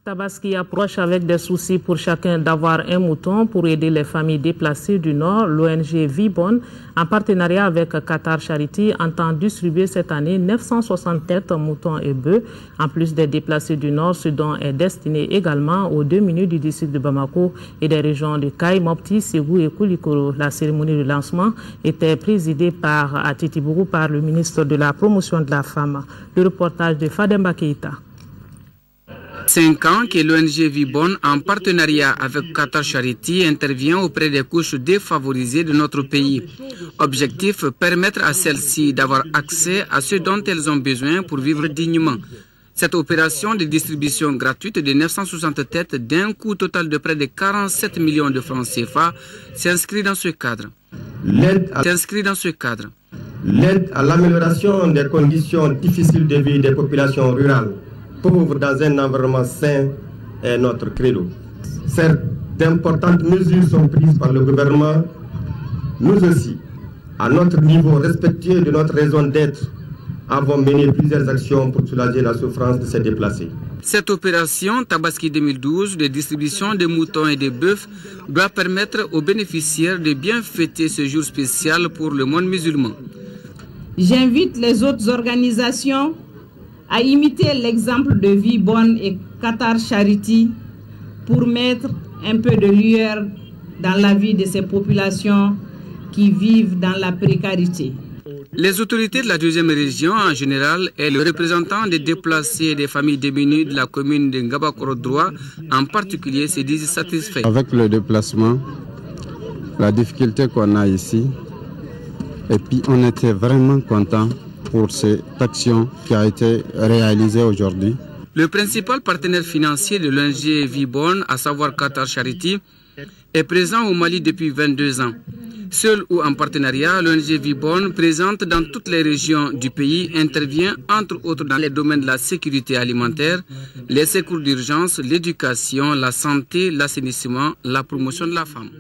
Tabaski approche avec des soucis pour chacun d'avoir un mouton pour aider les familles déplacées du Nord. L'ONG Vibonne, en partenariat avec Qatar Charity, entend distribuer cette année 967 moutons et bœufs. En plus des déplacés du Nord, ce don est destiné également aux 2 minutes du district de Bamako et des régions de Kaï, Mopti, Ségou et Koulikoro. La cérémonie de lancement était présidée à Titibourou par le ministre de la Promotion de la Femme. Le reportage de Fademba Keïta. 5 ans que l'ONG Vibonne, en partenariat avec Qatar Charity, intervient auprès des couches défavorisées de notre pays. Objectif, permettre à celles-ci d'avoir accès à ce dont elles ont besoin pour vivre dignement. Cette opération de distribution gratuite de 960 têtes d'un coût total de près de 47 millions de francs CFA s'inscrit dans ce cadre. L'aide à l'amélioration des conditions difficiles de vie des populations rurales pauvres dans un environnement sain est notre credo. Certes, d'importantes mesures sont prises par le gouvernement. Nous aussi, à notre niveau respectueux de notre raison d'être, avons mené plusieurs actions pour soulager la souffrance de ces déplacés. Cette opération Tabaski 2012 de distribution de moutons et de bœufs doit permettre aux bénéficiaires de bien fêter ce jour spécial pour le monde musulman. J'invite les autres organisations à imiter l'exemple de Vibonne et Qatar Charity pour mettre un peu de lueur dans la vie de ces populations qui vivent dans la précarité. Les autorités de la 2e région en général et le représentant des déplacés et des familles démunies de la commune de Ngabakoro-Droit en particulier se disent satisfaits. Avec le déplacement, la difficulté qu'on a ici, et puis on était vraiment content pour cette action qui a été réalisée aujourd'hui. Le principal partenaire financier de l'ONG Vibonne, à savoir Qatar Charity, est présent au Mali depuis 22 ans. Seul ou en partenariat, l'ONG Vibonne, présente dans toutes les régions du pays, intervient entre autres dans les domaines de la sécurité alimentaire, les secours d'urgence, l'éducation, la santé, l'assainissement, la promotion de la femme.